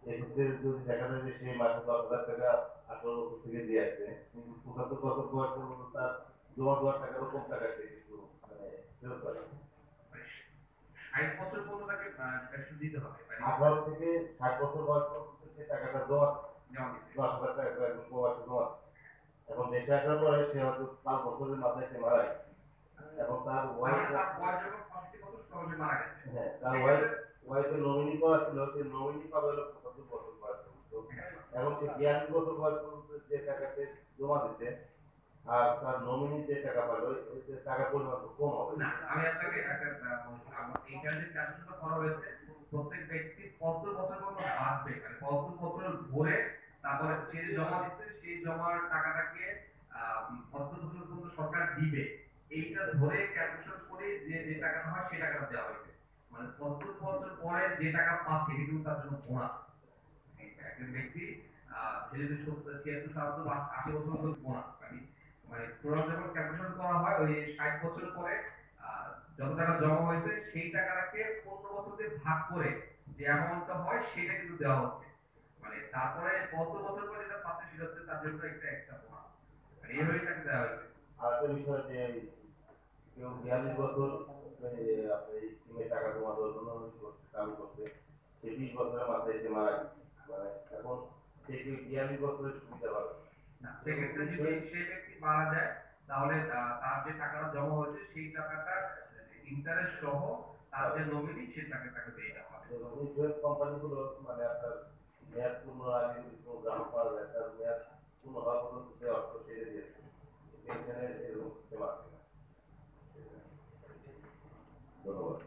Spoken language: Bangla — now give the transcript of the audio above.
এক্ষেত্রে যদি দেখা যায় যে সে মাসে 10,000 টাকা 18 বছর থেকে দিয়ে আসছে, কিন্তু 75 বছর বয়স পর্যন্ত তার জমা দেওয়ার টাকারও কম টাকা সে কিন্তু মানে ফেরত পাচ্ছে। 60 বছর পর্যন্ত তাকে ট্যাক্স দিতে হবে, 18 থেকে 60 বছর বয়স পর্যন্ত সে টাকাটা জমা জমা দিতে। 10,000 টাকা করে একদম প্রবাসী জমা। এখন দেশে আসার পরে সে হয়তো 5 বছরের মাথায় সে মারা গেছে। এখন তার ওয়াইফ, মানে তার বয়স যখন 65 বছর তখন সে মারা গেছে। হ্যাঁ তার সেক্ষেত্রে ওয়াইফের নমিনি করা ছিল, সে নমিনি পাবে হলো 75 বছর বয়স পর্যন্ত। হ্যাঁ, এখন সে 42 বছর বয়স পর্যন্ত যে টাকা সে জমা দিতে, আর তার নমিনি যে টাকা পাবে ওই যে টাকার পরিমাণ তো কম হবে। না আমি আপনাকে একটা এইখানে যে ক্যালকুলেশনটা করা হয়েছে, প্রত্যেক ব্যক্তি কত বছর পর্যন্ত বাঁচবে, মানে কত বছর ধরে তারপরে সে যে জমা দিচ্ছে সেই জমার টাকাটাকে কত বছর পর্যন্ত সরকার দিবে, এইটা ধরে ক্যালকুলেশন করে যে যে টাকাটা হয় সেই টাকাটা দেওয়া হয়েছে। মানে কত বছর পরে যে টাকা পাচ্ছে এটা কিন্তু তার জন্য বোনাস। একজন ব্যক্তি সে যদি 76, 77, 80 বছর পর্যন্ত বোনাস, মানে টোটাল যখন ক্যালকুলেশন করা হয় ওই 60 বছর পরে যত টাকা জমা হয়েছে সেই টাকাটাকে 15 বছর দিয়ে ভাগ করে যে অ্যামাউন্টটা হয় সেটা কিন্তু দেওয়া হচ্ছে। মানে তারপরে কত বছর পরে যেটা পাচ্ছে সেটা হচ্ছে তার জন্য একটা এক্সট্রা বোনাস, মানে এইভাবেই তাকে দেওয়া হয়েছে। আর একটা বিষয় যে কেউ 42 বছর আপনার এই স্কিমে টাকা জমা দেওয়ার জন্য চালু করছে, সে 20 বছরের মাথায় সে মারা গেছে। মানে এখন সে কি 42 বছরের সুবিধা পাবে না সেক্ষেত্রে যদি সেই ব্যক্তি মারা যায় তাহলে তার যে টাকাটা জমা হয়েছে সেই টাকাটা ইন্টারেস্ট সহ তার যে নমিনি সে তাকে তাকে দিয়ে দেওয়া হবে। এবং ইন্স্যুরেন্স কোম্পানিগুলো মানে আপনার মেয়াদ পূর্ণ আগে যদি কোনো গ্রাহক মারা যায়, তার মেয়াদ পূর্ণ হওয়া পর্যন্ত সে অর্থ ছেড়ে দিয়েছে, এখানে এরকম সিস্টেম আছে না। ধন্যবাদ।